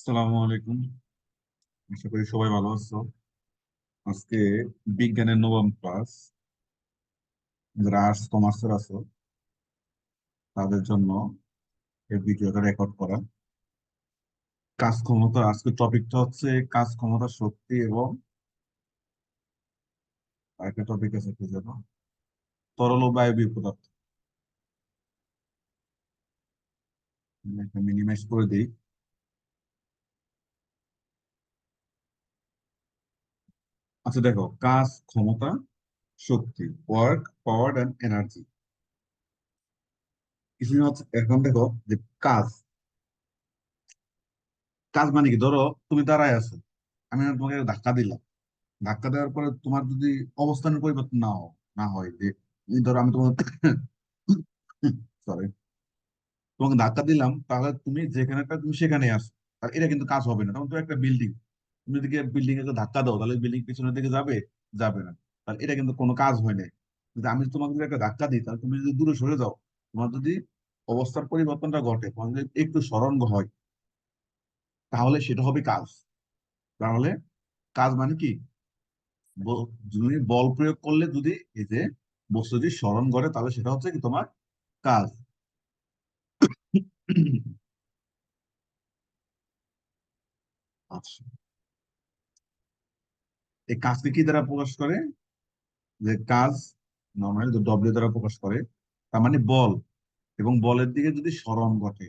আসসালামু আলাইকুম। আশা করি সবাই ভালো আছো। আজকে বিজ্ঞানের নবম ক্লাস, যারা আর্টস কমার্সের আছো তাদের জন্য এই ভিডিওটা রেকর্ড করা। কাজ ক্ষমতা, আজকে টপিকটা হচ্ছে কাজ ক্ষমতা, শক্তি এবং আরেকটা টপিক আছে কি যেন, তরল ও বায়বীয় পদার্থ। আমি একটা মিনিমাইজ করে দিই। আচ্ছা দেখো, কাজ ক্ষমতা, শক্তি, ওয়ার্ক, পাওয়ার অ্যান্ড এনার্জি। কিছুদিন হচ্ছে এখন দেখো যে কাজ, কাজ মানে কি? ধরো তুমি দাঁড়ায় আছো, আমি তোমাকে ধাক্কা দিলাম। ধাক্কা দেওয়ার পরে তোমার যদি অবস্থানের পরিবর্তন না হয়, যে এই ধরো আমি তোমাকে সরি, তোমাকে ধাক্কা দিলাম, তাহলে তুমি যেখানেটা তুমি সেখানে আসো। আর এটা কিন্তু কাজ হবে না। তখন তো একটা বিল্ডিং, তুমি যদি বিল্ডিং এর ধাক্কা দাও তাহলে বিল্ডিং পিছনের দিকে যাবে? যাবে না। তাহলে এটা কিন্তু কোনো কাজ হয় নাই। যদি আমি তোমাকে যদি একটা ধাক্কা দিই, তাহলে তুমি যদি দূরে সরে যাও, তোমার যদি অবস্থার পরিবর্তনটা ঘটে, তোমার যদি একটু সরণ হয়, তাহলে সেটা হবে কাজ। তাহলে কাজ মানে কি? তুমি বল প্রয়োগ করলে যদি এই যে বস্তু যদি স্মরণ করে, তাহলে সেটা হচ্ছে কি তোমার কাজ। আচ্ছা, এই কাজকে কি দ্বারা প্রকাশ করে? যে কাজ নর্মালি ডব্লিউ দ্বারা প্রকাশ করে। তার মানে বল, এবং বলের দিকে যদি স্মরণ ঘটে।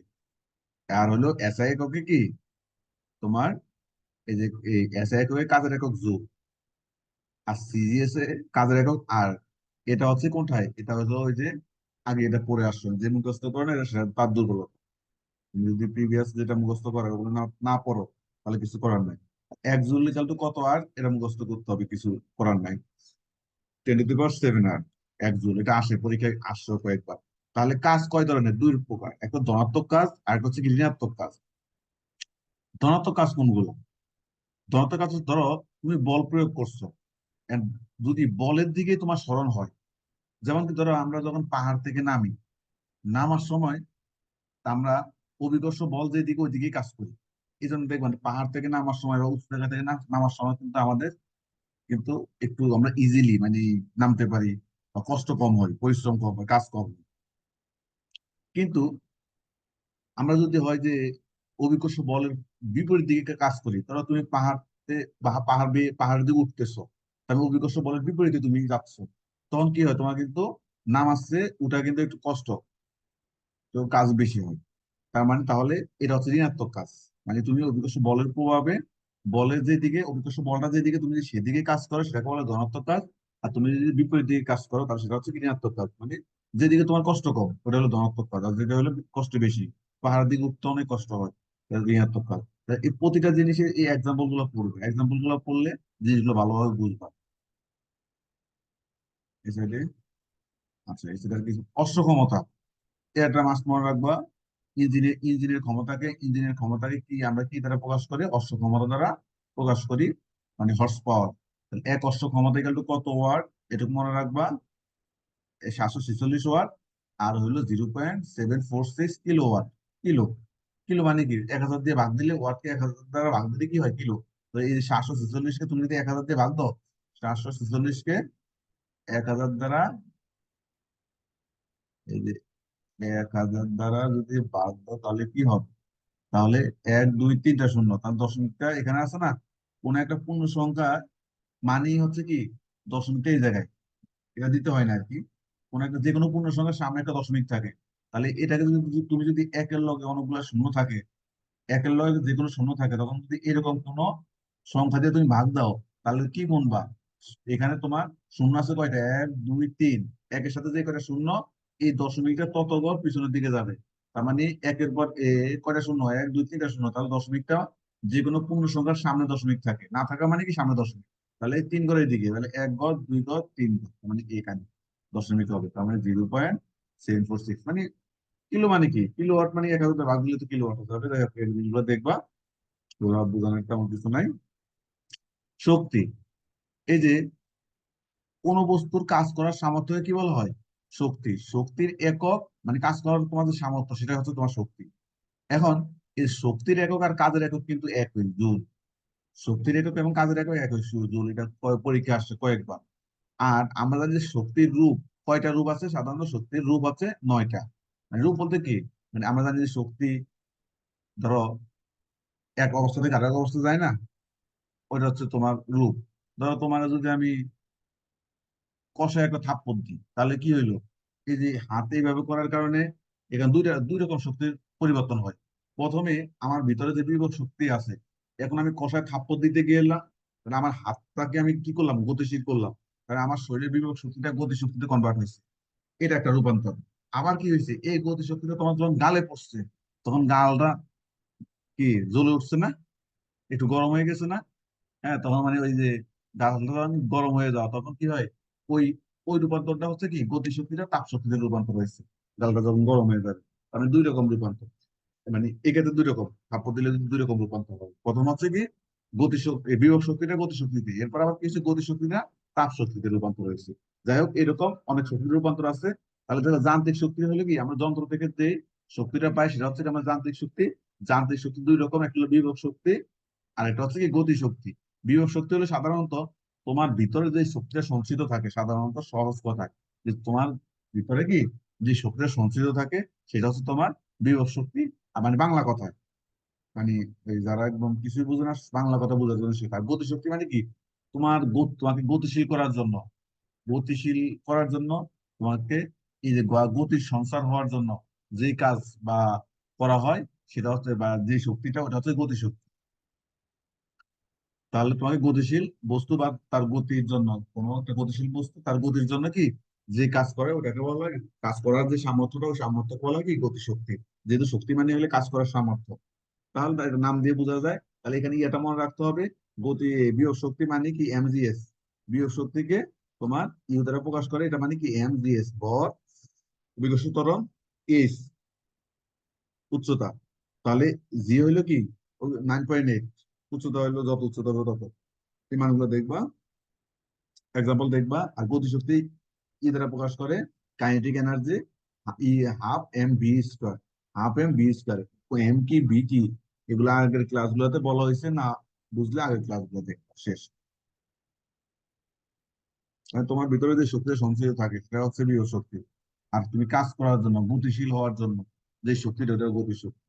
আর হলো এসআই এককে কি তোমার, এই যে এই এসআই এককে কাজের একক জুল, আর সিজিএস এ কাজের একক আর। এটা হচ্ছে কোনটায়? এটা হলো ওই যে আগে এটা পড়ে আসছো, যে মুখস্থ করে না, এটা তার দুর্বলতা। তুমি যদি প্রিভিয়াস যেটা মুখস্থ করো ওগুলো না না পড়ো, তাহলে কিছু করার নাই। 1 জুল ইকাল টু কত আর, এটা মুখস্থ করতে হবে, কিছু করার নাই। 10⁻⁷ আর 1 জুল, এটা আসে পরীক্ষায়, আসছে কয়েকবার। তাহলে কাজ কয় ধরনের? দুই প্রকার, একটা ধনাত্মক কাজ আর একটা হচ্ছে কি ঋণাত্মক কাজ। ধনাত্মক কাজ কোনগুলো? ধনাত্মক কাজ হচ্ছে, ধরো তুমি বল প্রয়োগ করছো, and যদি বলের দিকে তোমার স্মরণ হয়। যেমন কি ধরো আমরা যখন পাহাড় থেকে নামি, নামার সময় আমরা অভিকর্ষ বল যেদিকে ওইদিকেই কাজ করি। এই জন্য দেখবেন পাহাড় থেকে নামার সময় বা উঁচু জায়গা থেকে নামার সময় কিন্তু আমাদের কিন্তু একটু আমরা ইজিলি মানে নামতে পারি, বা কষ্ট কম হয়, পরিশ্রম কম হয়, কাজ কম হয়। কিন্তু আমরা যদি হয় যে অভিকর্ষ বলের বিপরীত দিকে কাজ করি, ধরো তুমি পাহাড় বেয়ে পাহাড় দিকে উঠতেছো, তাহলে অভিকর্ষ বলের বিপরীতে তুমি যাচ্ছ, তখন কি হয়? তোমার কিন্তু নামাচ্ছে উঠা কিন্তু একটু কষ্ট, তো কাজ বেশি হয়। তার মানে তাহলে এটা হচ্ছে ঋণাত্মক কাজ। মানে তুমি অভিকর্ষ বলের প্রভাবে, বলের যেদিকে অভিকর্ষ বলটা যেদিকে, তুমি যদি সেদিকে কাজ করো সেটাকে বলে ধনাত্মক কাজ। আর তুমি যদি বিপরীত দিকে কাজ করো, তাহলে সেটা হচ্ছে কি ঋণাত্মক কাজ। মানে যেদিকে তোমার কষ্ট কম ওটা হলো ধনাত্মক কাজ, আর যেটা হলো কষ্ট বেশি, পাহাড়ের দিকে উঠতে অনেক কষ্ট হয়, এটা ঋণাত্মক কাজ। তা এই প্রতিটা জিনিসের এই এক্সাম্পল গুলো পড়বে, এক্সাম্পল গুলো পড়লে জিনিসগুলো ভালোভাবে বুঝবা। এই সাইডে, আচ্ছা এই সাইডে কিছু অশ্বক্ষমতা, এটা মাস্ট মনে রাখবা। ইঞ্জিনের ক্ষমতাকে কি আমরা কি দ্বারা প্রকাশ করি? অশ্ব ক্ষমতা দ্বারা প্রকাশ করি, মানে হর্স পাওয়ার। এক অশ্ব ক্ষমতা ইকাল টু কত ওয়াট? এটুকু মনে রাখবা, 746 ওয়াট। আর হইলো 0.746 কিলো ওয়াট। কিলো, কিলো মানে কি? 1000 দিয়ে ভাগ দিলে, ওয়াটকে 1000 দ্বারা ভাগ দিলে কি হয়? কিলো। তো এই 746কে তুমি যদি 1000 দিয়ে ভাগ দাও, 746কে 1000 দ্বারা, এই যে 1000 দ্বারা যদি ভাগ দাও, তাহলে কি হবে? তাহলে 1 2 3টা শূন্য, তার দশমিকটা এখানে আছে না? কোন একটা পূর্ণ সংখ্যা মানেই হচ্ছে কি দশমিকটা এই জায়গায়, এটা দিতে হয় না আর কি। কোন একটা যে কোনো পূর্ণ সংখ্যার সামনে একটা দশমিক থাকে। তাহলে এটাকে তুমি যদি একের লগে অনেকগুলো শূন্য থাকে, একের লগে যে কোনো শূন্য থাকে, তখন যদি এরকম কোনো সংখ্যা দিয়ে তুমি ভাগ দাও, তাহলে কি গুনবা? এখানে তোমার শূন্য আছে কয়টা? 1 2 3, একের সাথে যে কয়টা শূন্য, এই দশমিকটা তত ঘর পিছনের দিকে যাবে। তার মানে একের পর কয়টা শূন্য? 1 2 3টা শূন্য, তাহলে দশমিকটা যে কোনো পূর্ণ সংখ্যার সামনে দশমিক থাকে, না থাকা মানে কি সামনে দশমিক। তাহলে এই 3 ঘরের দিকে, তাহলে 1 ঘর 2 ঘর 3 ঘর, তার মানে এখানে দশমিক হবে। তার মানে 0.746, মানে কিলো মানে কি? কিলোওয়াট মানে 1000 ভাগ দিলে তো কিলোওয়াট হতে হবে। দেখো এই জিনিসগুলো দেখবা, ওরা বোঝানোর তেমন কিছু নাই। শক্তি, এই যে কোন বস্তুর কাজ করার সামর্থ্য কি বলা হয়? শক্তি। শক্তির একক মানে কাজ করার তোমার যে সামর্থ্য, সেটা হচ্ছে তোমার শক্তি। এখন এই শক্তির একক আর কাজের একক কিন্তু একই, জুল। শক্তির একক এবং কাজের একক একই, জুল। এটা পরীক্ষা আসছে কয়েকবার। আর আমরা জানি যে শক্তির রূপ, কয়টা রূপ আছে? সাধারণত শক্তির রূপ আছে 9টা। মানে রূপ বলতে কি, মানে আমরা জানি যে শক্তি, ধরো এক অবস্থা থেকে আরেক অবস্থা যায় না, ওইটা হচ্ছে তোমার রূপ। ধরো তোমার যদি আমি কষায় একটা থাপ্পড় দিই, তাহলে কি হইলো? এই যে হাতে এইভাবে করার কারণে এখানে দুই রকম শক্তির পরিবর্তন হয়। প্রথমে আমার ভিতরে যে বিভব শক্তি আছে, এখন আমি কষায় থাপ্পড় দিতে গেলাম, তাহলে আমার হাতটাকে আমি কি করলাম? গতিশীল করলাম। কারণ আমার শরীরের বিভব শক্তিটা গতি শক্তিতে কনভার্ট হয়েছে। এটা একটা রূপান্তর। আবার কি হয়েছে? এই গতি শক্তিটা তোমার যখন গালে পড়ছে, তখন গালটা কি জ্বলে উঠছে না? একটু গরম হয়ে গেছে না? হ্যাঁ, তখন মানে ওই যে গাছটা যখন গরম হয়ে যাওয়া, তখন কি হয়? ওই ওই রূপান্তরটা হচ্ছে কি, গতিশক্তিটা তাপ শক্তিতে রূপান্তর হয়েছে। গালটা যখন গরম হয়ে যাবে, মানে দুই রকম রূপান্তর। মানে এক্ষেত্রে দুই রকম থাপ্পড় দিলে দুই রকম রূপান্তর হবে। প্রথম হচ্ছে কি, গতিশক্তি, বিভব শক্তিটা গতিশক্তিতে, এরপর আবার কিছু গতিশক্তিটা তাপ শক্তিতে রূপান্তর হয়েছে। যাই হোক, এরকম অনেক শক্তির রূপান্তর আছে। তাহলে দেখো, যান্ত্রিক শক্তি হলে কি, আমরা যন্ত্র থেকে যে শক্তিটা পাই সেটা হচ্ছে কি আমরা যান্ত্রিক শক্তি। যান্ত্রিক শক্তি দুই রকম, একটা হলো বিভব শক্তি, আর এটা হচ্ছে কি গতি শক্তি। বিভব শক্তি হলো সাধারণত তোমার ভিতরে যে শক্তিটা সঞ্চিত থাকে, সাধারণত সহজ কথায়, যে তোমার ভিতরে কি যে শক্তিটা সঞ্চিত থাকে, সেটা হচ্ছে তোমার বিভব শক্তি। আর মানে বাংলা কথায়, মানে এই যারা একদম কিছুই বুঝে না, বাংলা কথা বোঝার জন্য শেখার। গতিশক্তি মানে কি, তোমাকে গতিশীল করার জন্য, গতিশীল করার জন্য তোমাকে এই যে গতির সঞ্চার হওয়ার জন্য যে কাজ বা করা হয়, সেটা হচ্ছে, বা যে শক্তিটা, ওটা হচ্ছে গতিশক্তি। তাহলে তোমাকে গতিশীল বস্তু বা তার গতির জন্য, কোনো একটা গতিশীল বস্তু তার গতির জন্য কি যে কাজ করে, ওটাকে বলা হয়, কাজ করার যে সামর্থ্যটা, ওই সামর্থ্য বলা হয় কি গতিশক্তি। যেহেতু শক্তি মানে হলে কাজ করার সামর্থ্য, তাহলে তার একটা নাম দিয়ে বোঝা যায়। তাহলে এখানে এটা মনে রাখতে হবে, গতি, বিয়োগ শক্তি মানে কি এমজিএস। বিয়োগ শক্তিকে তোমার ইউ দ্বারা প্রকাশ করে, এটা মানে কি এমজিএস, ভর বিকর্ষণ ত্বরণ, এইচ উচ্চতা। তাহলে জি হইলো কি 9.8, উচ্চতা হইলো যত উচ্চতা হবে তত। এই মানগুলো দেখবা, এক্সাম্পল দেখবা। আর গতিশক্তি ই দ্বারা প্রকাশ করে, kinetic energy, E half m v square, half m v square. ও এম কি ভি কি, এগুলো আগের ক্লাসগুলোতে বলা হয়েছে না, বুঝলে আগের ক্লাসগুলো দেখবা। শেষ। মানে তোমার ভিতরে যে শক্তিটা সঞ্চিত থাকে, সেটা হচ্ছে বিভব শক্তি। আর তুমি কাজ করার জন্য, গতিশীল হওয়ার জন্য যে শক্তিটা, ওটা গতি শক্তি।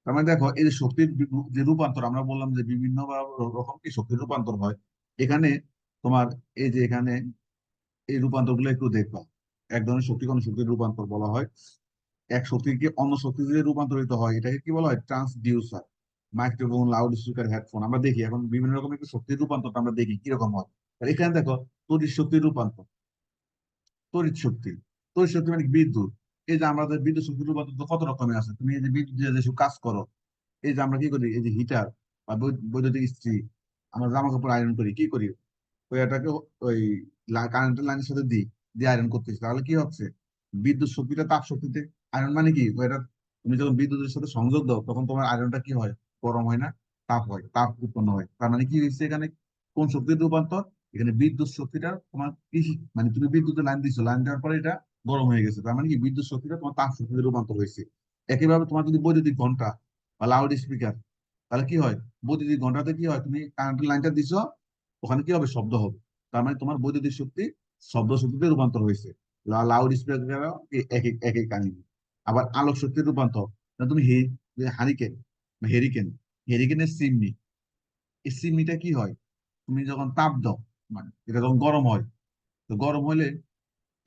তার মানে দেখো, এই যে শক্তির যে রূপান্তর, আমরা বললাম যে বিভিন্ন রকম কি শক্তির রূপান্তর হয়। এখানে তোমার এই যে এখানে এই রূপান্তর গুলো একটু দেখবা। এক ধরনের শক্তি কোন শক্তির রূপান্তর বলা হয়। এক শক্তিকে অন্য শক্তিতে যে রূপান্তরিত হয়, এটাকে কি বলা হয়? Transducer. Microphone, loud speaker, headphone, আমরা দেখি এখন বিভিন্ন রকমের একটু শক্তির রূপান্তরটা আমরা দেখি কিরকম হয়। আর এখানে দেখো, তড়িৎ শক্তির রূপান্তর, তড়িৎ শক্তি। তড়িৎ শক্তি মানে কি? বিদ্যুৎ। এই যে আমাদের বিদ্যুৎ শক্তির রূপান্তর তো কত রকমের আছে। তুমি এই যে বিদ্যুৎ দিয়ে যেসব কাজ করো, এই যে আমরা কি করি, এই যে হিটার বা বৈদ্যুতিক ইস্ত্রি, আমরা জামা কাপড় আয়রন করি, কি করি? ওই এটাকে ওই কারেন্টের লাইনের সাথে দিই, দিয়ে আয়রন করতেছি, তাহলে কি হচ্ছে? বিদ্যুৎ শক্তিটা তাপ শক্তিতে। আয়রন মানে কি, ওইটা তুমি যখন বিদ্যুতের সাথে সংযোগ দাও, তখন তোমার আয়রনটা কি হয়? গরম হয় না, তাপ হয়, তাপ উৎপন্ন হয়। তার মানে কি হয়েছে এখানে? কোন শক্তির রূপান্তর? এখানে বিদ্যুৎ শক্তিটা তোমার কৃষি, মানে তুমি বিদ্যুতের লাইন দিচ্ছ, লাইন দেওয়ার পরে এটা গরম হয়ে গেছে, তার মানে কি বিদ্যুৎ শক্তিটা তোমার তাপ শক্তিতে রূপান্তর হয়েছে। একইভাবে তোমার যদি বৈদ্যুতিক ঘন্টা বা লাউড স্পিকার, তাহলে কি হয়? বৈদ্যুতিক ঘন্টাতে কি হয়, তুমি কারেন্টের লাইনটা দিছো, ওখানে কি হবে? শব্দ হবে। তার মানে তোমার বৈদ্যুতিক শক্তি শব্দ শক্তিতে রূপান্তর হয়েছে। লাউড স্পিকার এক এক এক এক কাহিনী। আবার আলোক শক্তির রূপান্তর, না তুমি হারিকেন বা হেরিকেন, হেরিকেনের চিমনি, এই চিমনিটা কি হয়? তুমি যখন তাপ দাও, মানে এটা যখন গরম হয়, তো গরম হলে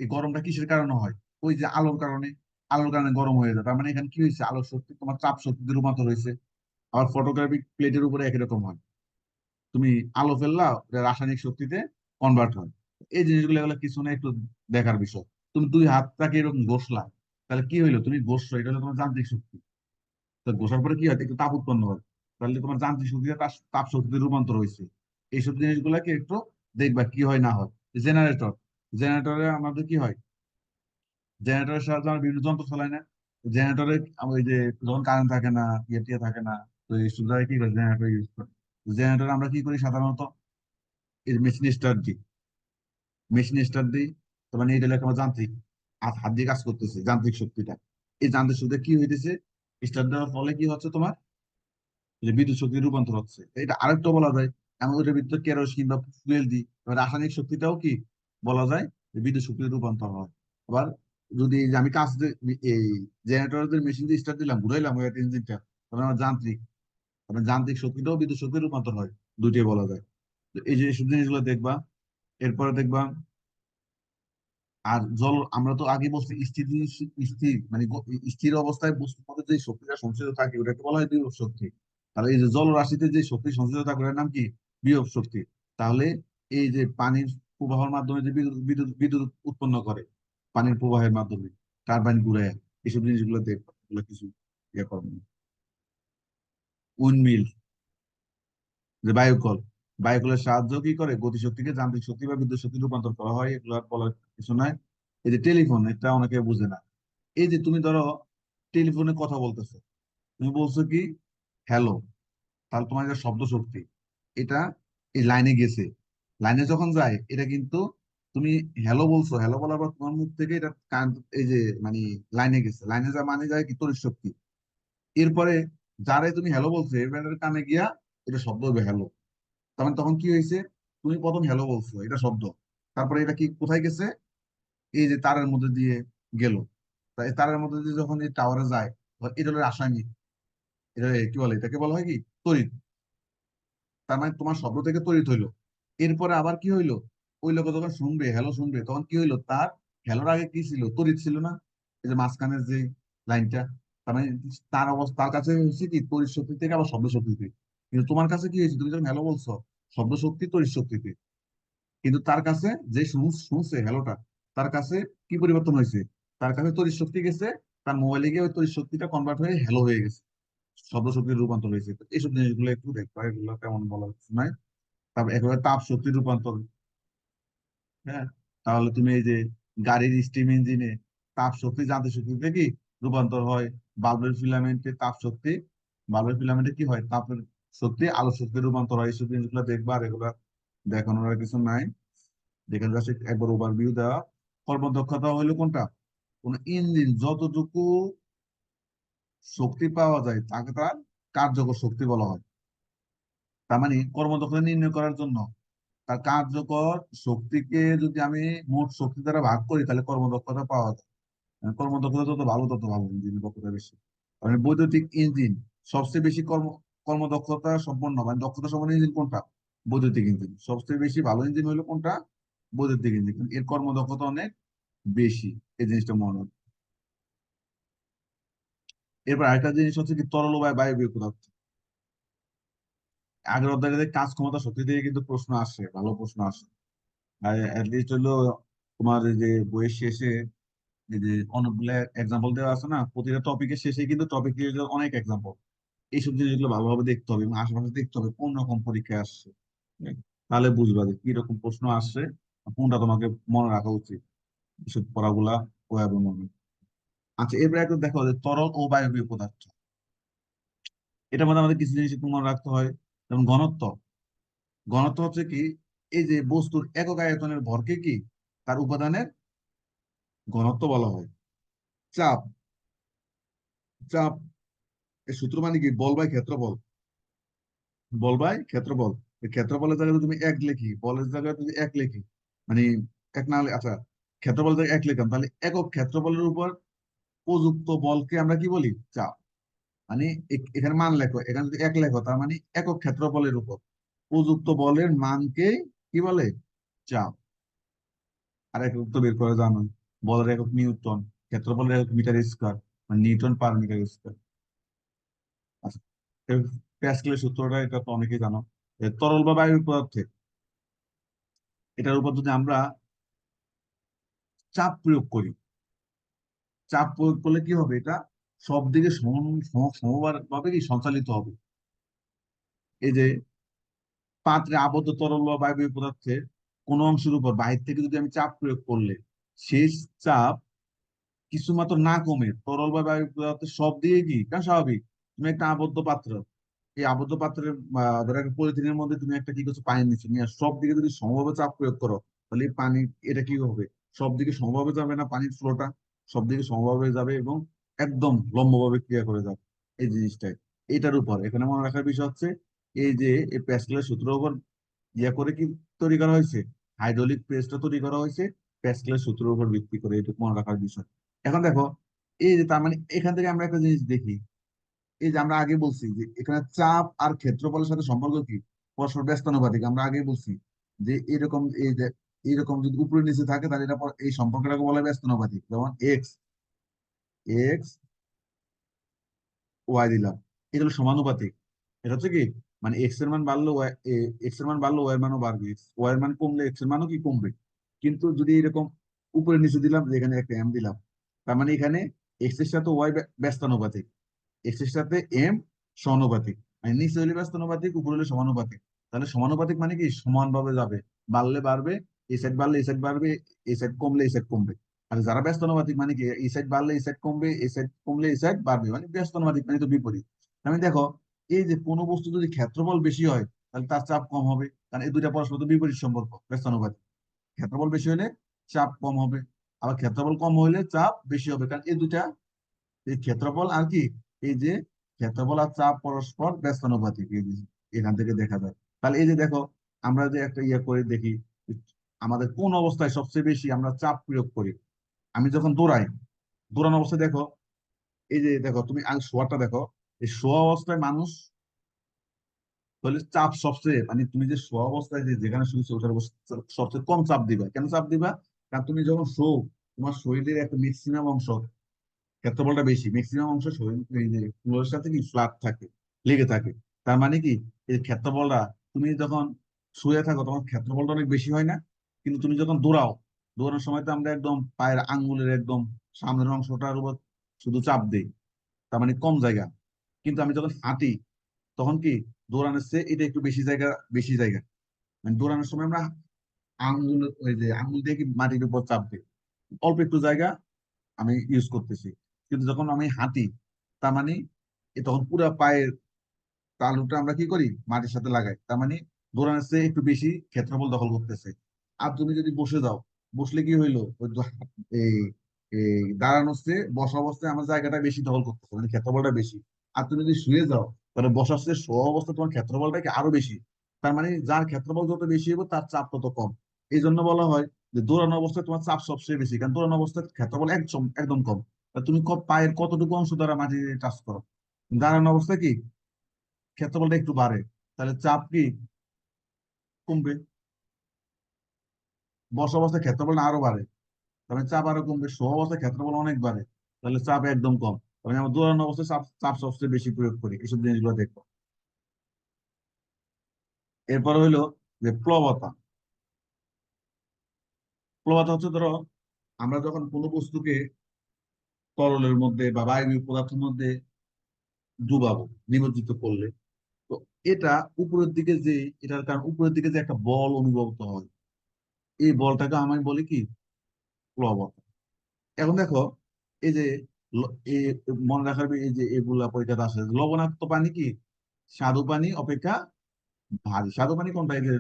এই গরমটা কিসের কারণে হয়? ওই যে আলোর কারণে, আলোর কারণে গরম হয়ে যায়। তার মানে এখানে কি হয়েছে? আলোক শক্তি তোমার চাপ শক্তিতে রূপান্তর হয়েছে। আবার ফটোগ্রাফিক প্লেটের উপরে একই রকম হয়, তুমি আলো ফেললা, ওটা রাসায়নিক শক্তিতে কনভার্ট হয়। এই জিনিসগুলো, এগুলো কিছু না, একটু দেখার বিষয়। তুমি দুই হাতটাকে এরকম ঘষলা, তাহলে কি হইলো? তুমি ঘষছো, এটা হলো তোমার যান্ত্রিক শক্তি। তো ঘষার পরে কি হয়? একটু তাপ উৎপন্ন হয়, তাহলে তোমার যান্ত্রিক শক্তিটা তাপ শক্তিতে রূপান্তর হয়েছে। এইসব জিনিসগুলোকে একটু দেখবা কি হয় না হয়। জেনারেটর, জেনারেটরে আমাদের কি হয়? জেনারেটরের সাহায্যে আমরা বিভিন্ন যন্ত্র চালাই না? জেনারেটরে ওই যে যখন কারেন্ট থাকে না, ইয়ে টিয়ে থাকে না, তো এই সুবিধায় কি করে জেনারেটর ইউজ করে। জেনারেটর আমরা কি করি সাধারণত? এই মেশিন স্টার্ট দিই, মেশিন স্টার্ট দিই। তার মানে এটা লেখা আমার যান্ত্রিক, হাত হাত দিয়ে কাজ করতেছে, যান্ত্রিক শক্তিটা। এই যান্ত্রিক শক্তিটা কি হইতেছে? স্টার্ট দেওয়ার ফলে কি হচ্ছে তোমার, যে বিদ্যুৎ শক্তি রূপান্তর হচ্ছে। এটা আরেকটা বলা যায়, আমাদের ভিতরে কেরোসিন বা ফুয়েল দিই, রাসায়নিক শক্তিটাও কি বলা যায় যে বিদ্যুৎ শক্তিতে রূপান্তর হয়। আবার যদি এই যে আমি এই জেনারেটরের মেশিন দিয়ে স্টার্ট দিলাম, ঘুরাইলাম ওই ইঞ্জিনটা, তখন আমার যান্ত্রিক, মানে যান্ত্রিক শক্তিটাও বিদ্যুৎ শক্তিতে রূপান্তর হয়, দুইটাই বলা যায়। তো এই যে এইসব জিনিসগুলো দেখবা। এরপরে দেখবা, আর জল, আমরা তো আগে বলছি স্থির স্থির মানে স্থির অবস্থায় বস্তুর মধ্যে যে শক্তিটা সঞ্চিত থাকে ওটাকে বলা হয় বিভব শক্তি। তাহলে এই যে জলরাশিতে যে শক্তি সঞ্চিত থাকে ওটার নাম কি, বিভব শক্তি। তাহলে এই যে পানির প্রবাহের মাধ্যমে যে বিদ্যুৎ বিদ্যুৎ বিদ্যুৎ উৎপন্ন করে, পানির প্রবাহের মাধ্যমে টারবাইন ঘুরে, এইসব জিনিসগুলো দেখবা, এগুলো কিছু ইয়ে করবে। উইন্ডমিল, যে বায়ুকল, বায়ুকলের সাহায্য কি করে গতিশক্তিকে যান্ত্রিক শক্তি বা বিদ্যুৎ শক্তি রূপান্তর করা হয়, এগুলো আর বলার কিছু নাই। এই যে টেলিফোন, এটা অনেকে বুঝে না। এই যে তুমি ধরো টেলিফোনে কথা বলতেছো, তুমি বলছো কি হ্যালো, তাহলে তোমার যে শব্দ শক্তি, এটা এই লাইনে গেছে, লাইনে যখন যায় এটা কিন্তু, তুমি হ্যালো বলছো, হ্যালো বলার পর তোমার মুখ থেকে এটা এই যে মানে লাইনে গেছে, লাইনে যা মানে যায় কি তড়িৎ শক্তি। এরপরে যারে তুমি হ্যালো বলছো এর কানে গিয়া এটা শব্দ হবে হ্যালো। তার মানে তখন কি হয়েছে, তুমি প্রথম হ্যালো বলছো এটা শব্দ, তারপরে এটা কি কোথায় গেছে, এই যে তারের মধ্যে দিয়ে গেল। তাই তারের মধ্যে দিয়ে যখন এই টাওয়ারে যায়, এটা হলো রাসায়নিক, এটা কি বলে, এটাকে বলা হয় কি তড়িৎ। তার মানে তোমার শব্দ থেকে তড়িৎ হইলো। এরপরে আবার কি হইলো, ওই লোক যখন শুনবে হ্যালো শুনবে তখন কি হইলো, তার হ্যালোর আগে কি ছিল, তড়িৎ ছিল না, এই যে মাঝখানের যে লাইনটা। তার মানে তার অবস্থা, তার কাছে হচ্ছে কি তড়িৎ শক্তি থেকে আবার শব্দ শক্তিতে। কিন্তু তোমার কাছে কি হয়েছে, তুমি যখন হ্যালো বলছো শব্দ শক্তি তড়িৎ শক্তিতে, কিন্তু তার কাছে যে শুনছে হ্যালোটা, তার কাছে কি পরিবর্তন হয়েছে, তার কাছে তড়িৎ শক্তি গেছে, তার মোবাইলে গিয়ে ওই তড়িৎ শক্তিটা কনভার্ট হয়ে হ্যালো হয়ে গেছে, শব্দ শক্তির রূপান্তর হয়েছে। তো এইসব জিনিসগুলো একটু দেখবা, এগুলো তেমন বলার কিছু নাই। তারপর একেবারে তাপ শক্তির রূপান্তর, হ্যাঁ, তাহলে তুমি এই যে গাড়ির স্টিম ইঞ্জিনে তাপ শক্তি যান্ত্রিক শক্তিতে কি রূপান্তর হয়, বাল্বের ফিলামেন্টে তাপ শক্তি, বাল্বের ফিলামেন্টে কি হয়, তাপের শক্তি আলো শক্তির রূপান্তর হয়। এইসব জিনিসগুলো দেখবা, আর এগুলা দেখানোর আর কিছু নাই, যেখানে জাস্ট একবার ওভারভিউ দেওয়া। কর্মদক্ষতা হইলো কোনটা, কোন ইঞ্জিন যতটুকু শক্তি পাওয়া যায় তাকে তার কার্যকর শক্তি বলা হয়। তার মানে কর্মদক্ষতা নির্ণয় করার জন্য তার কার্যকর শক্তিকে যদি আমি মোট শক্তি দ্বারা ভাগ করি তাহলে কর্মদক্ষতা পাওয়া যায়। কর্মদক্ষতা যত ভালো তত ভালো, ইঞ্জিনের দক্ষতা বেশি। মানে বৈদ্যুতিক ইঞ্জিন সবচেয়ে বেশি কর্মদক্ষতা সম্পন্ন, মানে দক্ষতা সম্পন্ন ইঞ্জিন কোনটা, বৈদ্যুতিক ইঞ্জিন। সবচেয়ে বেশি ভালো ইঞ্জিন হলো কোনটা, বৈদ্যুতিক ইঞ্জিন, কিন্তু এর কর্মদক্ষতা অনেক বেশি। এই জিনিসটা মনে হয়। এরপর আরেকটা জিনিস হচ্ছে কি তরল বা বায়বীয় পদার্থ। আগের অধ্যায়ে কাজ ক্ষমতা শক্তি দিয়ে কিন্তু প্রশ্ন আসে, ভালো প্রশ্ন আসে। লিস্ট হলো তোমার এই যে বইয়ের শেষে এই যে অনেকগুলো এক্সাম্পল দেওয়া আছে না, প্রতিটা টপিকের শেষে কিন্তু টপিক অনেক এক্সাম্পল। এইসব জিনিসগুলো ভালোভাবে দেখতে হবে এবং আশেপাশে দেখতে হবে কোন রকম পরীক্ষায় আসছে। হ্যাঁ? তাহলে বুঝবা যে কি রকম প্রশ্ন আসছে, কোনটা তোমাকে মনে রাখা উচিত, এসব পড়াগুলা ওভাবে মনে। আচ্ছা, এরপরে একটু দেখো যে তরল ও বায়বীয় পদার্থ, এটার মধ্যে আমাদের কিছু জিনিস একটু মনে রাখতে হয়। যেমন ঘনত্ব, ঘনত্ব হচ্ছে কি, এই যে বস্তুর একক আয়তনের ভরকে কি তার উপাদানের ঘনত্ব বলা হয়। চাপ, চাপ এর সূত্র মানে কি, বল বাই ক্ষেত্রফল, বল বাই ক্ষেত্রফল। এই ক্ষেত্রফলের জায়গায় যদি তুমি এক লিখি, বলের জায়গায় যদি এক লিখি, মানে এক না হলে আচ্ছা, ক্ষেত্রফলের জায়গায় এক লিখলাম, তাহলে একক ক্ষেত্রফলের উপর প্রযুক্ত বলকে আমরা কি বলি, চাপ। মানে এখানে মান লেখো, এখানে যদি এক লেখো তার মানে একক ক্ষেত্রফলের উপর প্রযুক্ত বলের মানকে কি বলে, চাপ। আর একক তো বের করে জানো, বলের একক নিউটন, ক্ষেত্রফলের একক মিটার স্কোয়ার, মানে নিউটন পার মিটার স্কোয়ার। আচ্ছা, প্যাসকেলের সূত্রটা এটা তো অনেকেই জানো। তরল বা বায়ু পদার্থে এটার উপর যদি আমরা চাপ প্রয়োগ করি, চাপ প্রয়োগ করলে কি হবে, এটা সব দিকে সমভাবে কি সঞ্চালিত হবে। এই যে পাত্রে আবদ্ধ তরল বা বায়বীয় পদার্থের কোন অংশের উপর বাহির থেকে যদি আমি চাপ প্রয়োগ করলে, শেষ চাপ কিছুমাত্র না কমে তরল বা বায়ু পদার্থ সব দিয়ে কি, কারণ স্বাভাবিক, তুমি একটা আবদ্ধ পাত্র, এই আবদ্ধ পাত্রের ধরো একটা পলিথিনের মধ্যে তুমি একটা কি করছো, পানি নিচ্ছ, নিয়ে সব দিকে যদি সমভাবে চাপ প্রয়োগ করো, তাহলে এই পানি, এটা কি হবে, সব দিকে সমভাবে যাবে না, পানির ফ্লোটা সব দিকে সমভাবে যাবে এবং একদম লম্বভাবে ক্রিয়া করে যাবে। এই জিনিসটাই, এটার উপর এখানে মনে রাখার বিষয় হচ্ছে এই যে এই প্যাসকেলের সূত্রের উপর ইয়ে করে কি তৈরি করা হয়েছে, হাইড্রোলিক প্রেসটা তৈরি করা হয়েছে প্যাসকেলের সূত্রের উপর ভিত্তি করে, এটুকু মনে রাখার বিষয়। এখন দেখো, এই যে তার মানে এখান থেকে আমরা একটা জিনিস দেখি, এই যে আমরা আগে বলছি যে এখানে চাপ আর ক্ষেত্রফলের সাথে সম্পর্ক কি, পরস্পর ব্যস্তানুপাতিক। আমরা আগে বলছি যে এরকম, এই যে এরকম যদি উপরে নিচে থাকে তাহলে এটা এই সম্পর্কটাকে বলা হয় ব্যস্তানুপাতিক। যেমন এক্স এক্স ওয়াই দিলাম, এটা হলো সমানুপাতিক। এটা হচ্ছে কি, মানে এক্স এর মান বাড়লো ওয়াই, এক্স এর মান বাড়লো ওয়াই এর মানও বাড়বে, ওয়াই এর মান কমলে এক্স এর মানও কি কমবে। কিন্তু যদি এরকম উপরে নিচে দিলাম, যেখানে একটা এম দিলাম, তার মানে এখানে এক্স এর সাথে ওয়াই ব্যস্তানুপাতিক, এক্স এর সাথে এম সমানুপাতিক। মানে নিচে হলে ব্যস্তানুপাতিক, উপরে হলে সমানুপাতিক। তাহলে সমানুপাতিক মানে কি সমানভাবে যাবে, বাড়লে বাড়বে, এই সাইড বাড়লে এই সাইড বাড়বে, এই সাইড কমলে এই সাইড কমবে। আর যারা ব্যস্তানুপাতিক মানে কি এই সাইড বাড়লে এই সাইড কমবে, এই সাইড কমলে এই সাইড বাড়বে, মানে ব্যস্তানুপাতিক মানে তো বিপরীত। আমি দেখো, এই যে কোনো বস্তু যদি ক্ষেত্রফল বেশি হয় তাহলে তার চাপ কম হবে, কারণ এই দুইটা পরস্পর তো বিপরীত সম্পর্ক, ব্যস্তানুপাতিক। ক্ষেত্রফল বেশি হলে চাপ কম হবে, আবার ক্ষেত্রফল কম হলে চাপ বেশি হবে, কারণ এই দুইটা, এই ক্ষেত্রফল আর কি, এই যে ক্ষেত্রফল আর চাপ পরস্পর ব্যস্তানুপাতিক, এই যে এখান থেকে দেখা যায়। তাহলে এই যে দেখো, আমরা যে একটা ইয়ে করে দেখি, আমাদের কোন অবস্থায় সবচেয়ে বেশি আমরা চাপ প্রয়োগ করি। আমি যখন দৌড়াই, দৌড়ানো অবস্থায় দেখো, এই যে দেখো তুমি আগে শোয়াটা দেখো, এই শোয়া অবস্থায় মানুষ তাহলে চাপ সবচেয়ে, মানে তুমি যে শোয়া অবস্থায় যে যেখানে শুয়েছো ওটার সবচেয়ে কম চাপ দিবা। কেন চাপ দিবা? কারণ তুমি যখন শো, তোমার শরীরের একটা ম্যাক্সিমাম অংশ, ক্ষেত্রফলটা বেশি, ম্যাক্সিমাম অংশ শরীর এই যে ফ্লোরের সাথে কি ফ্ল্যাট থাকে, লেগে থাকে। তার মানে কি এই ক্ষেত্রফলটা, তুমি যখন শুয়ে থাকো তখন ক্ষেত্রফলটা অনেক বেশি হয় না, কিন্তু তুমি যখন দৌড়াও, দৌড়ানোর সময় তো আমরা একদম পায়ের আঙ্গুলের একদম সামনের অংশটার উপর শুধু চাপ দিই, তার মানে কম জায়গা। কিন্তু আমি যখন হাঁটি তখন কি দৌড়ানোর চেয়ে এটা একটু বেশি জায়গা, বেশি জায়গা, মানে দৌড়ানোর সময় আমরা আঙ্গুল, ওই যে আঙ্গুল দিয়ে কি মাটির উপর চাপ দিই, অল্প একটু জায়গা আমি ইউজ করতেছি। কিন্তু যখন আমি হাঁটি, তার মানে তখন পুরো পায়ের তালুটা আমরা কি করি, মাটির সাথে লাগাই, তার মানে দৌড়ানোর চেয়ে একটু বেশি ক্ষেত্রফল দখল করতেছে। আর তুমি যদি বসে যাও, বসলে কি হইলো, ওই এই এই দাঁড়ানোর চেয়ে বসা অবস্থায় আমার জায়গাটা বেশি দখল করতেছে, মানে ক্ষেত্রফলটা বেশি। আর তুমি যদি শুয়ে যাও, তাহলে বসার চেয়ে শোয়া অবস্থায় তোমার ক্ষেত্রফলটা কি আরো বেশি। তার মানে যার ক্ষেত্রফল যত বেশি হবে তার চাপ তত কম। এই জন্য বলা হয় যে দৌড়ানো অবস্থায় তোমার চাপ সবচেয়ে বেশি, কারণ দৌড়ানো অবস্থায় ক্ষেত্রফল একদম একদম কম। তা তুমি পায়ের কতটুকু অংশ দ্বারা মাটি টাচ করো, দাঁড়ানো অবস্থায় কি ক্ষেত্রফলটা একটু বাড়ে, তাহলে চাপ কি কমবে। বসা অবস্থায় ক্ষেত্রফলটা আরো বাড়ে, তাহলে চাপ আরো কমবে। শোয়া অবস্থায় ক্ষেত্রফল অনেক বাড়ে, তাহলে চাপ একদম কম। তাহলে আমরা দৌড়ানো অবস্থায় চাপ চাপ সবচেয়ে বেশি প্রয়োগ করি। এইসব জিনিসগুলো দেখবো। এরপর হইলো যে প্লবতা। প্লবতা হচ্ছে ধরো, আমরা যখন কোনো বস্তুকে তরলের মধ্যে বা বায়বীয় পদার্থের মধ্যে ডুবাবো, নিমজ্জিত করলে, তো এটা উপরের দিকে যে, এটার কারণ উপরের দিকে যে একটা বল অনুভূত হয়, এই বলটাকে আমি বলি কি প্লবতা। এখন দেখো, এই যে মনে রাখার এই যে এগুলা পরীক্ষাতে আসে, লবণাক্ত পানি কি স্বাদু পানি অপেক্ষা ভারী। স্বাদু পানি কোনটা, এই যে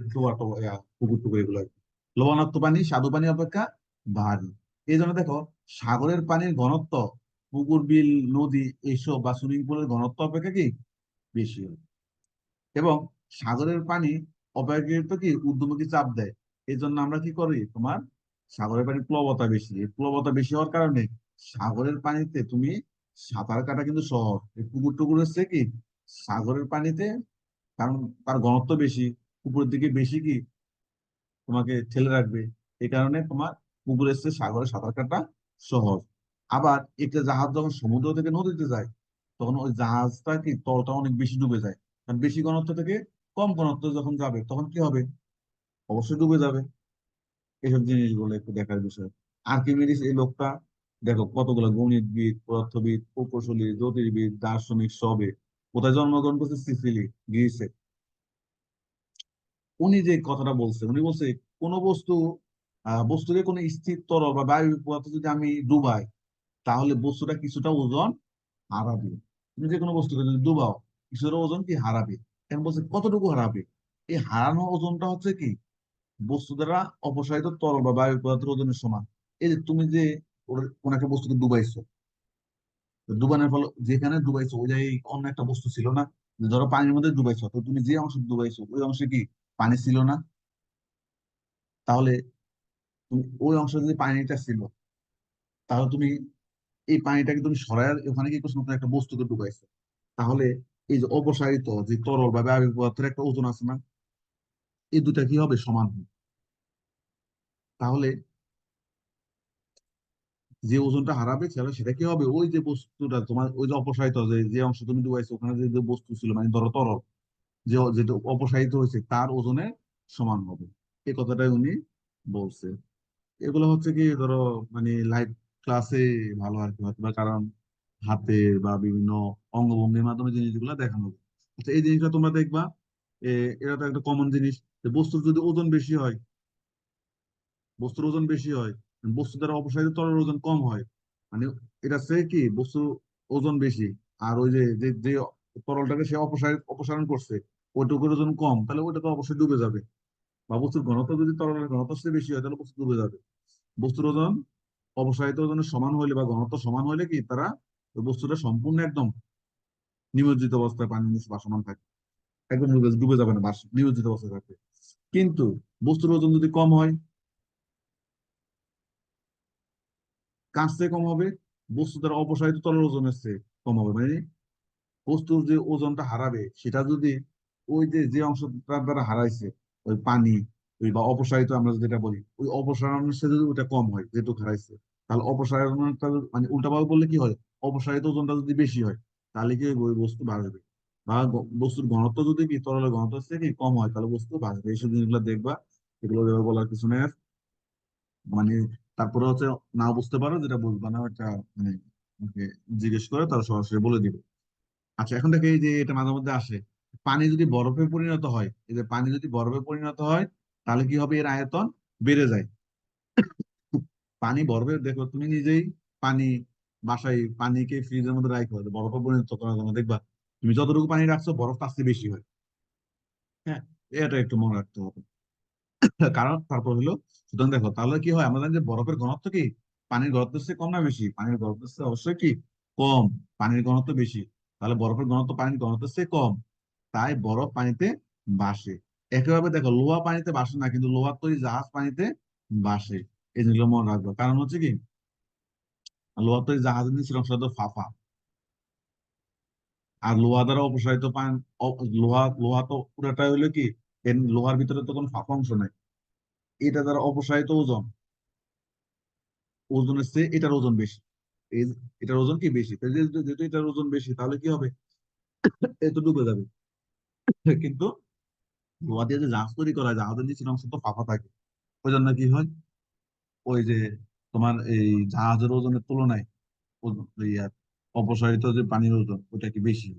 পুকুর টুকুর এগুলো আর কি। লবণাক্ত পানি স্বাদু পানি অপেক্ষা ভারী। এই জন্য দেখো, সাগরের পানির ঘনত্ব পুকুর, বিল, নদী এইসব বা সুইমিং পুলের ঘনত্ব অপেক্ষা কি বেশি হয়। এবং সাগরের পানি অপেক্ষাকৃত কি ঊর্ধ্বমুখী চাপ দেয়। এই জন্য আমরা কি করি, তোমার সাগরের পানি প্লবতা বেশি। এই প্লবতা বেশি হওয়ার কারণে সাগরের পানিতে তুমি সাঁতার কাটা কিন্তু সহজ। এই পুকুর টুকুর হচ্ছে কি সাগরের পানিতে, কারণ তার ঘনত্ব বেশি, উপরের দিকে বেশি কি তোমাকে ঠেলে রাখবে। এই কারণে তোমার পুকুরে এসছে সাগরে সাঁতার কাটা সহজ। আবার একটা জাহাজ যখন সমুদ্র থেকে নদীতে যায়, তখন ওই জাহাজটা কি তলটা অনেক বেশি ডুবে যায়, কারণ বেশি ঘনত্ব থেকে কম ঘনত্ব যখন যাবে তখন কি হবে, অবশ্যই ডুবে যাবে। এইসব জিনিসগুলো একটু দেখার বিষয়। আর্কিমিডিস এই লোকটা দেখো কতগুলো গণিতবিদ, পদার্থবিদ, প্রকৌশলী, জ্যোতির্বিদ, দার্শনিক সবে, কোথায় জন্মগ্রহণ করছে, সিসিলি, গ্রিসে। উনি যে কথাটা বলছে, উনি বলছে কোন বস্তু, বস্তুকে কোনো স্থির তরল বা বায়ু পদার্থ যদি আমি ডুবাই, তাহলে বস্তুটা কিছুটা ওজন হারাবে। তুমি যে কোনো বস্তুকে যদি ডুবাও, কিছুটা ওজন কি হারাবে। এখন বলছে কতটুকু হারাবে, এই হারানো ওজনটা হচ্ছে কি বস্তু দ্বারা অপসারিত তরল বা বায়ু পদার্থের ওজনের সমান। এই যে তুমি যে কোন একটা বস্তুকে ডুবাইছো, ডুবানোর ফলে যেখানে ডুবাইছো ওই জায়গায় অন্য একটা বস্তু ছিল না? ধরো পানির মধ্যে ডুবাইছো, তো তুমি যে অংশে ডুবাইছো ওই অংশে কি পানি ছিল না? তাহলে তুমি ওই অংশে যদি পানিটা ছিল, তাহলে তুমি এই পানিটাকে তুমি সরায় ওখানে কি করছো, নতুন একটা বস্তুকে ডুবাইছো। তাহলে এই যে অপসারিত যে তরল বা বায়বীয় পদার্থের একটা ওজন আছে না, এই দুটা কি হবে, সমান হবে। তাহলে যে ওজনটা হারাবে তাহলে সেটা কি হবে, ওই যে বস্তুটা তোমার ওই যে অপসারিত যে যে অংশ তুমি ডুবাইছো ওখানে যে যে বস্তু ছিল মানে ধরো তরল, যে যেটা অপসারিত হয়েছে তার ওজনে সমান হবে। এই কথাটাই উনি বলছে। এগুলো হচ্ছে কি ধরো মানে লাইভ ক্লাসে ভালো আর কি হতে পারে, কারণ হাতে বা বিভিন্ন অঙ্গভঙ্গির মাধ্যমে জিনিসগুলো দেখানো যায়। আচ্ছা এই জিনিসটা তোমরা দেখবা, এ, এটা তো একটা কমন জিনিস, যে বস্তুর যদি ওজন বেশি হয়, বস্তুর ওজন বেশি হয়, বস্তু দ্বারা অপসারিত তরলের ওজন কম হয়, মানে এটা সে কি বস্তু ওজন বেশি, আর ওই যে যে যে তরলটাকে সে অপসারণ করছে ওইটুকুর ওজন কম, তাহলে ওটা তো অবশ্যই ডুবে যাবে। বা বস্তুর ঘনত্ব যদি তরলের ঘনত্ব চেয়ে বেশি হয় তাহলে বস্তু ডুবে যাবে। বস্তুর ওজন অপসারিত ওজনের সমান হইলে বা ঘনত্ব সমান হইলে কি তারা ওই বস্তুটা সম্পূর্ণ একদম নিমজ্জিত অবস্থায় পানির নিচে ভাসমান থাকে, একদম ডুবে ডুবে যাবে না, নিমজ্জিত অবস্থায় থাকবে। কিন্তু বস্তুর ওজন যদি কম হয়, কার চেয়ে কম হবে, বস্তু দ্বারা অপসারিত তরল ওজনের চেয়ে কম হবে, মানে বস্তুর যে ওজনটা হারাবে সেটা যদি ওই যে যে অংশটার দ্বারা হারাইছে, ওই পানি, ওই বা অপসারিত আমরা যেটা বলি, ওই অপসারণের সাথে যদি ওটা কম হয় যেটুকু হারাইছে, তাহলে অপসারণটা মানে উল্টাভাবে বললে কি হয়, অপসারিত ওজনটা যদি বেশি হয় তাহলে কি ওই বস্তু বাড়বে। বা বস্তুর ঘনত্ব যদি কি তরলের ঘনত্ব থেকে কি কম হয় তাহলে বস্তু বাড়বে। এইসব জিনিসগুলো দেখবা, এগুলো বলার কিছু নেই আর। মানে তারপরে হচ্ছে না বুঝতে পারো যেটা বুঝবা না এটা মানে আমাকে জিজ্ঞেস করে তারা সরাসরি বলে দিবে। আচ্ছা এখন থেকে এই যে এটা মাঝে মধ্যে আসে, পানি যদি বরফে পরিণত হয়, এই যে পানি যদি বরফে পরিণত হয় তাহলে কি হবে, এর আয়তন বেড়ে যায়। পানি বরফে দেখো তুমি নিজেই, পানি বাসায় পানিকে ফ্রিজের মধ্যে রাখো বরফে পরিণত করার জন্য, দেখবা তুমি যতটুকু পানি রাখছো বরফ তার চেয়ে বেশি হয়। হ্যাঁ, এটা একটু মনে রাখতে হবে। কারণ তারপর হলো, সুতরাং দেখো তাহলে কি হয়, আমরা জানি যে বরফের ঘনত্ব কি পানির ঘনত্বের চেয়ে কম না বেশি, পানির ঘনত্বের চেয়ে অবশ্যই কি কম, পানির ঘনত্ব বেশি। তাহলে বরফের ঘনত্ব পানির ঘনত্বের চেয়ে কম, তাই বরফ পানিতে ভাসে। একইভাবে দেখো লোহা পানিতে ভাসে না, কিন্তু লোহার তৈরি জাহাজ পানিতে ভাসে। এই জিনিসগুলো মনে রাখবো, কারণ হচ্ছে কি লোহার তৈরি জাহাজের নিচের অংশ তো ফাঁপা, আর লোহা দ্বারা অপসারিত পানি, লোহা লোহা তো পুরোটাই হলো কি, এর লোহার ভিতরে তো কোনো ফাঁপা অংশ নাই। এটা দ্বারা অপসারিত ওজন, ওজনের চেয়ে এটার ওজন বেশি। এই এটার ওজন কি বেশি, তাই যেহেতু এটার ওজন বেশি তাহলে কি হবে, এ তো ডুবে যাবে। কিন্তু লোহা দিয়ে যে জাহাজ তৈরি করা হয় জাহাজের নিচের অংশ তো ফাঁপা থাকে, ওই জন্য কি হয়, ওই যে তোমার এই জাহাজের ওজনের তুলনায় ইয়ার অপসারিত যে পানির ওজন ওটা কি বেশি,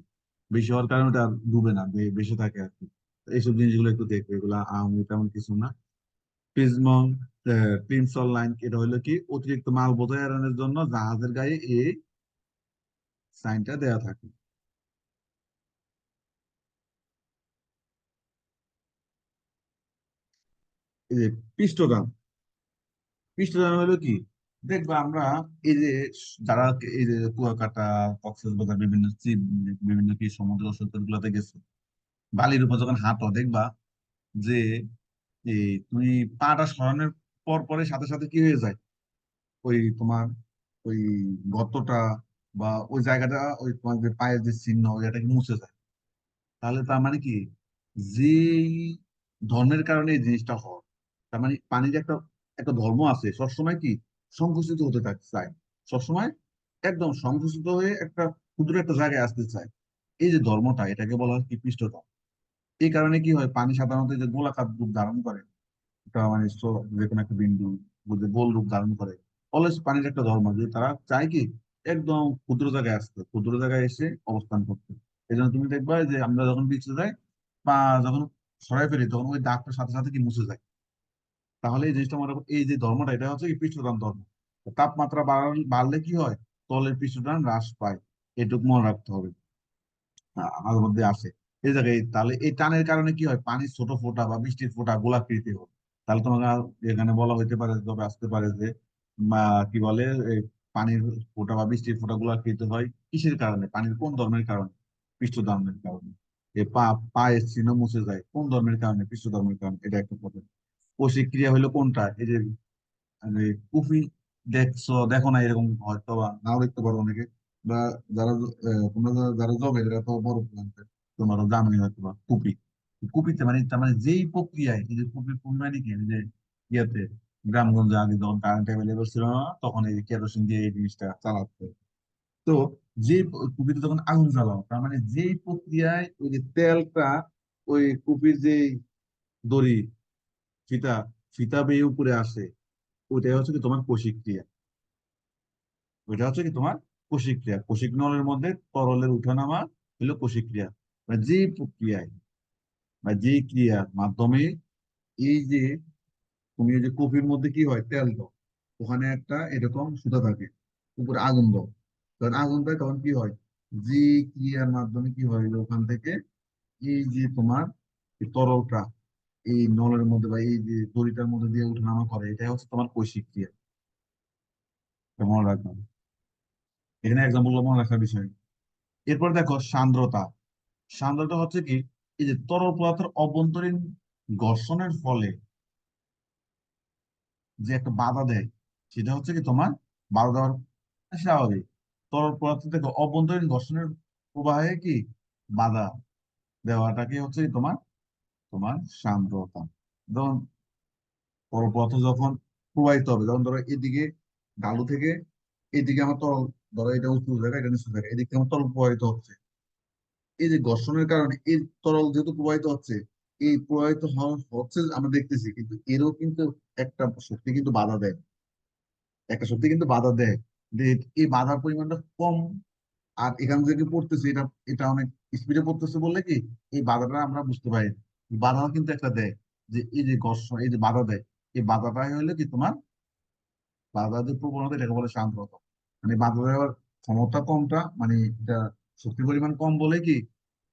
বেশি হওয়ার কারণে ওটা আর ডুবে না, বেশি থাকে আর কি। তো এইসব জিনিসগুলো একটু দেখবে, এগুলা তেমন কিছু না। প্রিজমন প্রিমসল লাইন, এটা হলো কি অতিরিক্ত মাল বোঝাই এড়ানোর জন্য জাহাজের গায়ে এই সাইনটা দেওয়া থাকে। এই যে পৃষ্ঠটান, পৃষ্ঠটান হলো কি, দেখবা আমরা এই যে যারা এই যে কুয়াকাটা, কক্সবাজার বিভিন্ন বিভিন্ন কি সমুদ্র সৈকত গুলোতে গেছে, বালির উপর যখন হাঁটো দেখবা যে এই তুমি পাটা সরানোর পর পরে সাথে সাথে কি হয়ে যায়, ওই তোমার ওই গর্তটা বা ওই জায়গাটা, ওই তোমার যে পায়ের যে চিহ্ন এটা কি মুছে যায়। তাহলে তার মানে কি, যেই ধর্মের কারণে এই জিনিসটা হয়, তার মানে পানির একটা একটা ধর্ম আছে, সবসময় কি সংকুচিত হতে থাকতে চায়, সবসময় একদম সংকুচিত হয়ে একটা ক্ষুদ্র একটা জায়গায় আসতে চায়। এই যে ধর্মটা এটাকে বলা হয় কি পৃষ্ঠটা। এই কারণে কি হয়, পানি সাধারণত এই যে গোলাকার রূপ ধারণ করে, একটা মানে যে কোনো একটা বিন্দু যে গোল রূপ ধারণ করে, অলওয়েজ পানির একটা ধর্ম যে তারা চায় কি একদম ক্ষুদ্র জায়গায় আসতে, ক্ষুদ্র জায়গায় এসে অবস্থান করতে। এই জন্য তুমি দেখবা যে আমরা যখন বিচে যাই বা যখন সরাই ফেলি তখন ওই দাগটার সাথে সাথে কি মুছে যায়। তাহলে এই জিনিসটা মনে রাখো, এই যে ধর্মটা এটা হচ্ছে কি পৃষ্ঠটান ধর্ম। তাপমাত্রা বাড়লে কি হয়, তলের পৃষ্ঠটান হ্রাস পায়, এটুকু মনে রাখতে হবে। মাঝে মধ্যে আসে এই জায়গায়, তাহলে এই টানের কারণে কি হয়, পানির ছোট ফোঁটা বা বৃষ্টির ফোঁটা গোলাকৃতি হয়। তাহলে তোমাকে এখানে বলা হইতে পারে, তবে আসতে পারে যে কি বলে এই পানির ফোঁটা বা বৃষ্টির ফোঁটা গোলাকৃতি হয়, কিসের কারণে, পানির কোন ধর্মের কারণে? পৃষ্ঠ ধর্মের কারণে। এ পা পায়ের চিহ্ন মুছে যায় কোন ধর্মের কারণে? পৃষ্ঠ ধর্মের কারণে। এটা একটা প্রবলেম। কৌশিক ক্রিয়া হলো কোনটা? এই যে মানে কুফি, দেখছো দেখো না এরকম হয়তো বা নাও দেখতে পারো অনেকে, বা যারা তোমরা যারা জবে এরা তো বড় প্ল্যান্টের, তোমরা জানোই হয়তো বা কুপি। কুপিতে মানে তার মানে যেই প্রক্রিয়ায়, এই যে কুপি কুপি মানে কি, এই যে ইয়েতে গ্রামগঞ্জে আগে যখন কারেন্ট অ্যাভেলেবল ছিল না, তখন এই কেরোসিন দিয়ে এই জিনিসটা চালাতো। তো যে কুপিতে যখন আগুন জ্বালাও, তার মানে যেই প্রক্রিয়ায় ওই যে তেলটা ওই কুপির যে দড়ি, ফিতা ফিতা বেয়ে উপরে আসে, ওইটাই হচ্ছে কি তোমার কৌশিক ক্রিয়া। ওইটা হচ্ছে কি তোমার কৌশিক ক্রিয়া। কৌশিক নলের মধ্যে তরলের উঠানামা হলো কৌশিক ক্রিয়া। মানে যে প্রক্রিয়ায় বা যে ক্রিয়ার মাধ্যমে এই যে তুমি এই যে কফির মধ্যে কি হয়, তেল দাও, ওখানে একটা এরকম সুতা থাকে, উপরে আগুন দাও, তখন আগুন দেয়, তখন কি হয়, যে ক্রিয়ার মাধ্যমে কি হয়, ওখান থেকে এই যে তোমার এই তরলটা এই নলের মধ্যে বা এই যে দড়িটার মধ্যে দিয়ে উঠানামা করে, এটাই হচ্ছে তোমার কৌশিক ক্রিয়া। এটা মনে রাখবে, এখানে এক্সাম্পল মনে রাখার বিষয়। এরপর দেখো সান্দ্রতা। সান্দ্রতা হচ্ছে কি, এই যে তরল পদার্থের অভ্যন্তরীণ ঘর্ষণের ফলে যে একটা বাধা দেয়, সেটা হচ্ছে কি তোমার বাধা দেওয়ার স্বাভাবিক। তরল পদার্থ থেকে অভ্যন্তরীণ ঘর্ষণের প্রবাহে কি বাধা দেওয়াটাকে হচ্ছে কি তোমার তোমার সান্দ্রতা। যেমন তরল পদার্থ যখন প্রবাহিত হবে, যেমন ধরো এদিকে ঢালু থেকে এদিকে আমার তরল, ধরো এটা উঁচু জায়গা এটা নিচু জায়গা, এদিকে আমার তরল প্রবাহিত হচ্ছে, এই যে ঘর্ষণের কারণে এই তরল যেহেতু প্রবাহিত হচ্ছে, এই প্রবাহিত হচ্ছে আমরা দেখতেছি, কিন্তু এরও কিন্তু একটা শক্তি কিন্তু বাধা দেয়, একটা শক্তি কিন্তু বাধা দেয়। যে এই বাধার পরিমাণটা কম, আর এখান থেকে পড়তেছে এটা, এটা অনেক স্পিডে পড়তেছে বললে কি এই বাধাটা আমরা বুঝতে পারি না। বাধা কিন্তু একটা দেয়, যে এই যে ঘর্ষণ, এই যে বাধা দেয়, এই বাধাটাই হলো কি তোমার বাধা যে প্রবণতা, এটাকে বলে সান্দ্রতা। মানে বাধা দেওয়ার ক্ষমতা কমটা, মানে এটা শক্তির পরিমাণ কম বলে কি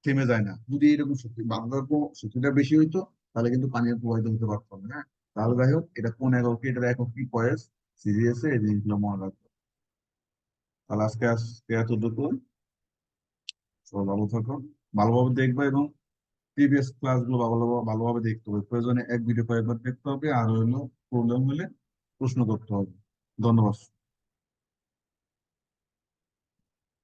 থেমে যায় না। যদি এরকম শক্তি বাধা দেওয়ার শক্তিটা বেশি হইতো, তাহলে কিন্তু পানির প্রবাহিত হতে পারতো না। হ্যাঁ, তাহলে যাই হোক, এটা কোন একক, এটার একক কি, পয়েস, সিরিয়াসে এই জিনিসগুলো মনে রাখবো। তাহলে আজকে আজকে এতটুকু। সবাই ভালো থাকো, ভালোভাবে দেখবা, এবং প্রিভিয়াস ক্লাসগুলো ভালোভাবে দেখতে হবে। প্রয়োজনে এক ভিডিও কয়েকবার দেখতে হবে, আর হইলো প্রবলেম হলে প্রশ্ন করতে হবে। ধন্যবাদ।